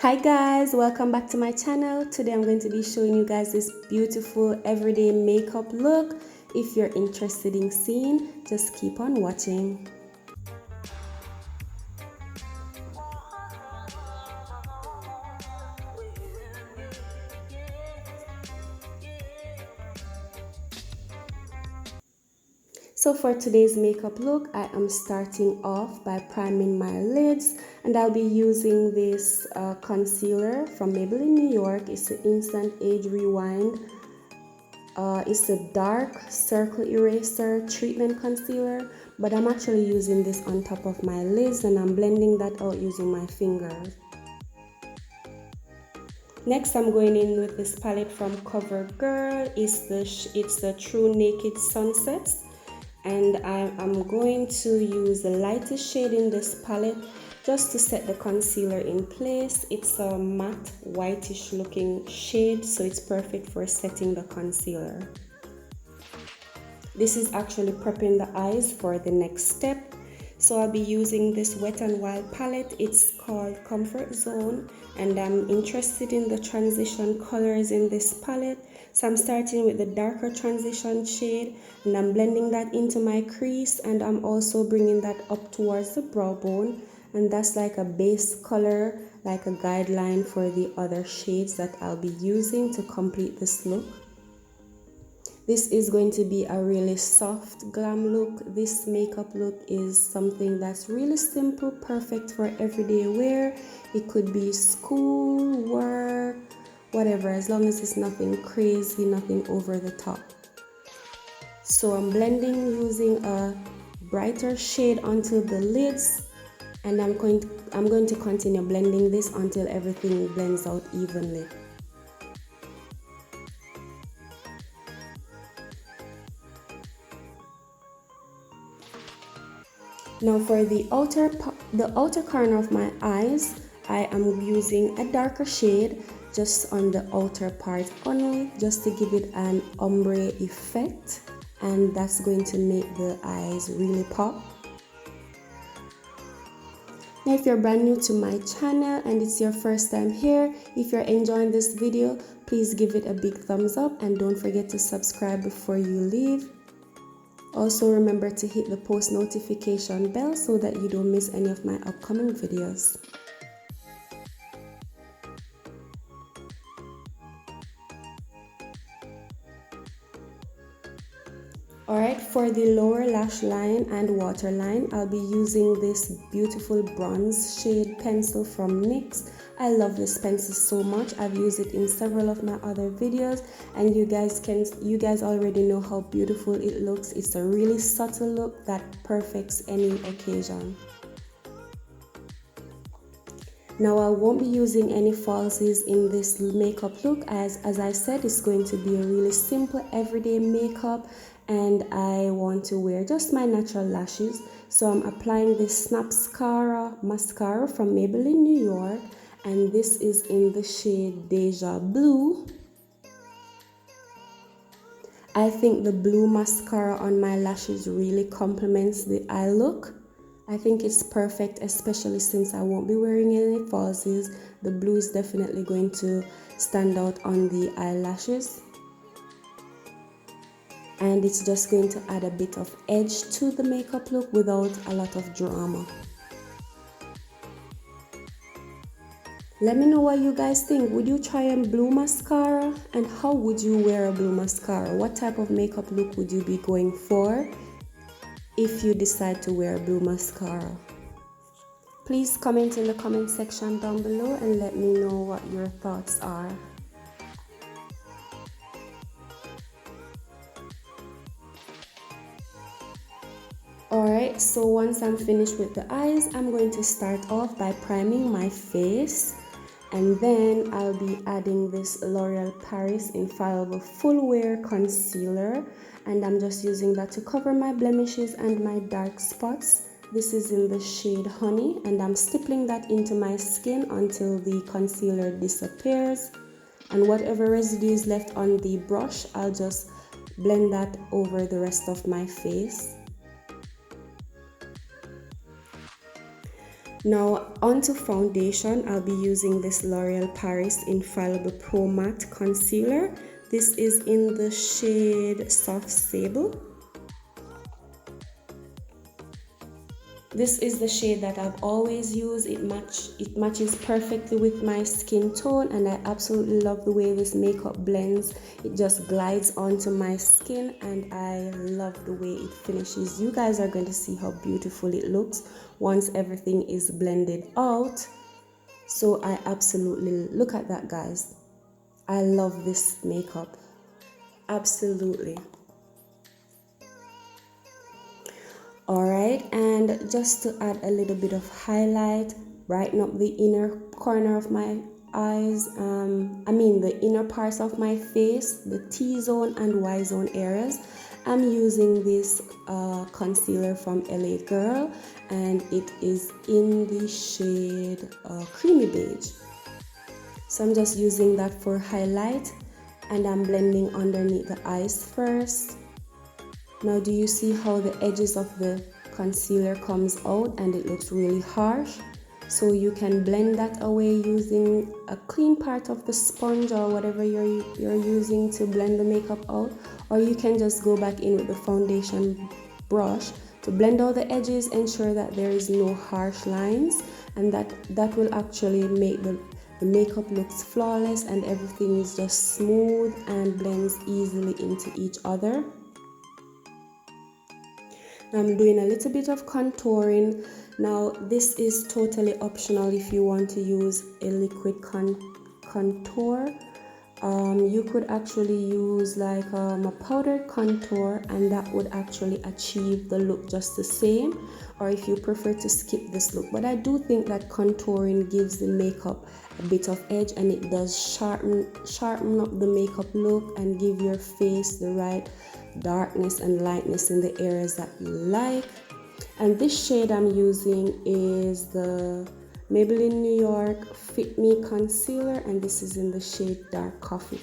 Hi guys, welcome back to my channel. Today I'm going to be showing you guys this beautiful everyday makeup look. If you're interested in seeing, just keep on watching. So for today's makeup look, I am starting off by priming my lids, and I'll be using this concealer from Maybelline New York. It's the Instant Age Rewind. It's a dark circle eraser treatment concealer, but I'm actually using this on top of my lids and I'm blending that out using my fingers. Next, I'm going in with this palette from CoverGirl. It's the True Naked Sunsets, and I'm going to use the lightest shade in this palette just to set the concealer in place. It's a matte whitish looking shade, so it's perfect for setting the concealer. This is actually prepping the eyes for the next step. So I'll be using this Wet n Wild palette. It's called Comfort Zone, and I'm interested in the transition colors in this palette. So I'm starting with the darker transition shade and I'm blending that into my crease, and I'm also bringing that up towards the brow bone, and that's like a base color, like a guideline for the other shades that I'll be using to complete this look. This is going to be a really soft glam look. This makeup look is something that's really simple, perfect for everyday wear. It could be school, work, whatever, as long as it's nothing crazy, nothing over the top. So I'm blending using a brighter shade onto the lids, and I'm going to continue blending this until everything blends out evenly. Now for the outer corner of my eyes, I am using a darker shade just on the outer part only, just to give it an ombre effect, and that's going to make the eyes really pop. Now if you're brand new to my channel and it's your first time here, if you're enjoying this video, please give it a big thumbs up and don't forget to subscribe before you leave. Also remember to hit the post notification bell so that you don't miss any of my upcoming videos. Alright, for the lower lash line and waterline, I'll be using this beautiful bronze shade pencil from NYX. I love this pencil so much. I've used it in several of my other videos, and you guys already know how beautiful it looks. It's a really subtle look that perfects any occasion. Now I won't be using any falsies in this makeup look, as I said, it's going to be a really simple everyday makeup, and I want to wear just my natural lashes. So I'm applying this mascara from Maybelline New York, and this is in the shade Deja Blue. I think the blue mascara on my lashes really complements the eye look. I think it's perfect, especially since I won't be wearing any falsies. The blue is definitely going to stand out on the eyelashes, and it's just going to add a bit of edge to the makeup look without a lot of drama. Let me know what you guys think. Would you try a blue mascara, and how would you wear a blue mascara? What type of makeup look would you be going for if you decide to wear a blue mascara? Please comment in the comment section down below and let me know what your thoughts are. Alright, so once I'm finished with the eyes, I'm going to start off by priming my face, and then I'll be adding this L'Oreal Paris Infallible Full Wear Concealer, and I'm just using that to cover my blemishes and my dark spots. This is in the shade Honey, and I'm stippling that into my skin until the concealer disappears, and whatever residue is left on the brush, I'll just blend that over the rest of my face. Now onto foundation, I'll be using this L'Oreal Paris Infallible Pro Matte Concealer. This is in the shade Soft Sable. This is the shade that I've always used. It matches perfectly with my skin tone, and I absolutely love the way this makeup blends. It just glides onto my skin, and I love the way it finishes. You guys are going to see how beautiful it looks once everything is blended out. So I absolutely, look at that, guys. I love this makeup. Absolutely. Alright, and just to add a little bit of highlight, brighten up the inner corner of my eyes, the inner parts of my face, the T-zone and Y-zone areas, I'm using this concealer from LA Girl, and it is in the shade Creamy Beige. So I'm just using that for highlight, and I'm blending underneath the eyes first. Now do you see how the edges of the concealer comes out and it looks really harsh? So you can blend that away using a clean part of the sponge or whatever you're using to blend the makeup out, or you can just go back in with the foundation brush to blend out the edges, ensure that there is no harsh lines, and that will actually make the makeup looks flawless and everything is just smooth and blends easily into each other. I'm doing a little bit of contouring. Now this is totally optional if you want to use a liquid contour. You could actually use like a powdered contour, and that would actually achieve the look just the same, or if you prefer to skip this look. But I do think that contouring gives the makeup a bit of edge, and it does sharpen up the makeup look and give your face the right darkness and lightness in the areas that you like. And this shade I'm using is the Maybelline New York Fit Me Concealer, and this is in the shade Dark Coffee.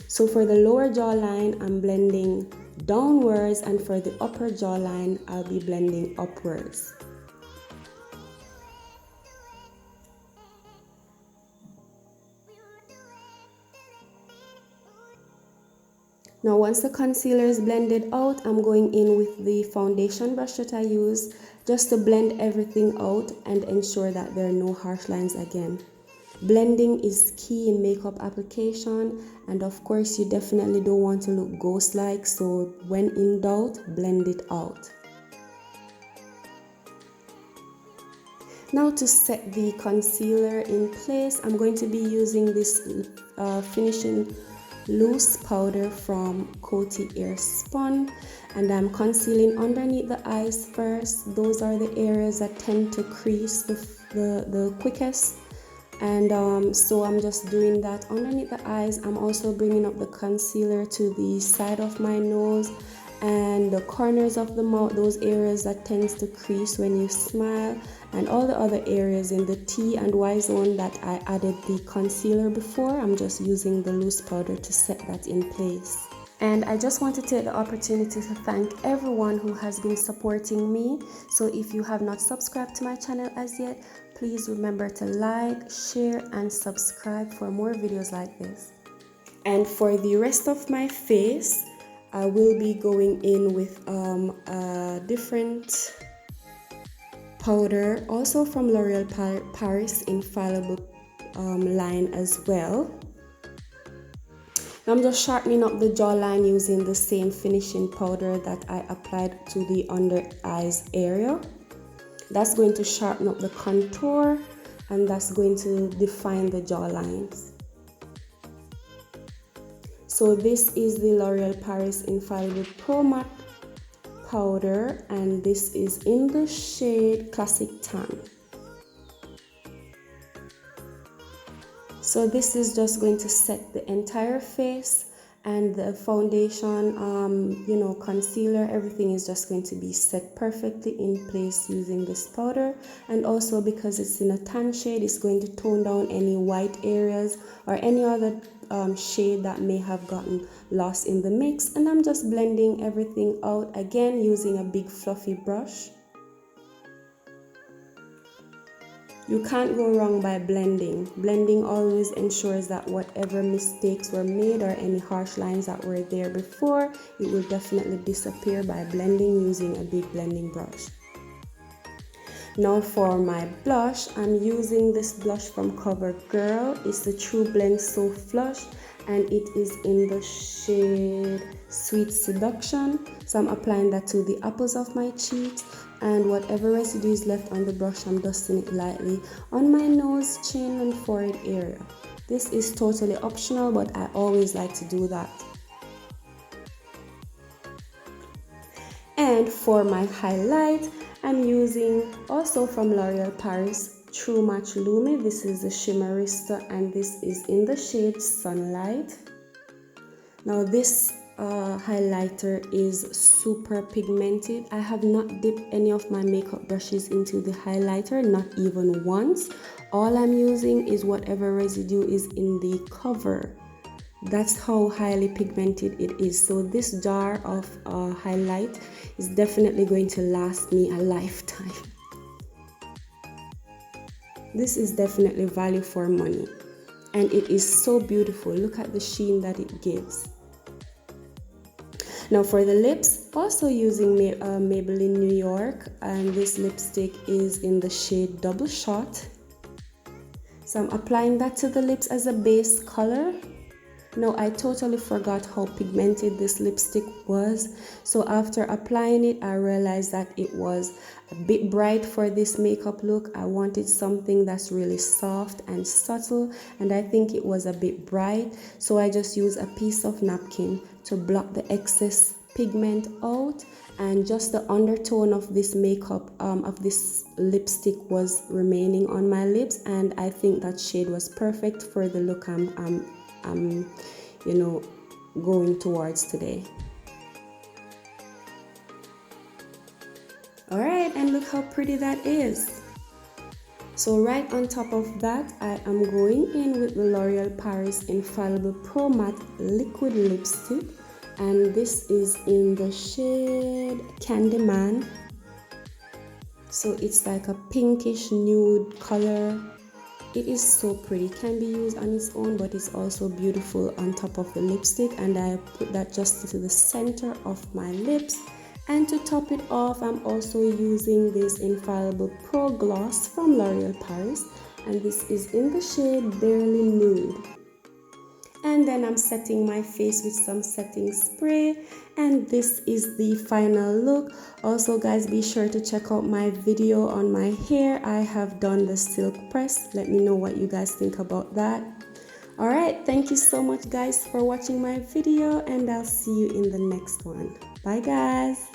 So for the lower jawline, I'm blending downwards, and for the upper jawline, I'll be blending upwards. Now once the concealer is blended out, I'm going in with the foundation brush that I use just to blend everything out and ensure that there are no harsh lines again. Blending is key in makeup application, and of course you definitely don't want to look ghost-like, so when in doubt, blend it out. Now to set the concealer in place, I'm going to be using this finishing loose powder from Coty Airspun, and I'm concealing underneath the eyes first. Those are the areas that tend to crease the quickest, and so I'm just doing that underneath the eyes. I'm also bringing up the concealer to the side of my nose and the corners of the mouth, those areas that tends to crease when you smile, and all the other areas in the T and Y zone that I added the concealer before. I'm just using the loose powder to set that in place. And I just want to take the opportunity to thank everyone who has been supporting me. So if you have not subscribed to my channel as yet, please remember to like, share, and subscribe for more videos like this. And for the rest of my face, I will be going in with a different powder, also from L'Oreal Paris Infallible line as well. Now I'm just sharpening up the jawline using the same finishing powder that I applied to the under eyes area. That's going to sharpen up the contour, and that's going to define the jawlines. So this is the L'Oreal Paris Infallible Pro Matte powder, and this is in the shade Classic Tan. So this is just going to set the entire face, and the foundation, concealer, everything is just going to be set perfectly in place using this powder. And also because it's in a tan shade, it's going to tone down any white areas or any other shade that may have gotten lost in the mix. And I'm just blending everything out again using a big fluffy brush. You can't go wrong by blending. Blending always ensures that whatever mistakes were made or any harsh lines that were there before, it will definitely disappear by blending using a big blending brush. Now for my blush, I'm using this blush from CoverGirl. It's the True Blend So Flush and it is in the shade Sweet Seduction. So I'm applying that to the apples of my cheeks, and whatever residue is left on the brush, I'm dusting it lightly on my nose, chin and forehead area. This is totally optional, but I always like to do that. And for my highlight, I'm using also from L'Oreal Paris True Match Lumi. This is the Shimmerista and this is in the shade Sunlight. Now this highlighter is super pigmented. I have not dipped any of my makeup brushes into the highlighter, not even once. All I'm using is whatever residue is in the cover. That's how highly pigmented it is. So this jar of highlight is definitely going to last me a lifetime. This is definitely value for money and it is so beautiful. Look at the sheen that it gives. Now for the lips, also using Maybelline New York, and this lipstick is in the shade Double Shot. So I'm applying that to the lips as a base color. Now I totally forgot how pigmented this lipstick was, so after applying it I realized that it was a bit bright for this makeup look. I wanted something that's really soft and subtle, and I think it was a bit bright, so I just used a piece of napkin to block the excess pigment out, and just the undertone of this makeup of this lipstick was remaining on my lips, and I think that shade was perfect for the look I'm going towards today. All right, and look how pretty that is. So right on top of that, I am going in with the L'Oreal Paris Infallible Pro Matte Liquid Lipstick, and this is in the shade Candyman. So it's like a pinkish nude color. It is so pretty. It can be used on its own, but it's also beautiful on top of the lipstick, and I put that just into the center of my lips. And to top it off, I'm also using this Infallible Pro Gloss from L'Oreal Paris, and this is in the shade Barely Nude. And then I'm setting my face with some setting spray, and this is the final look. Also guys, be sure to check out my video on my hair. I have done the silk press. Let me know what you guys think about that. All right, thank you so much guys for watching my video, and I'll see you in the next one. Bye guys.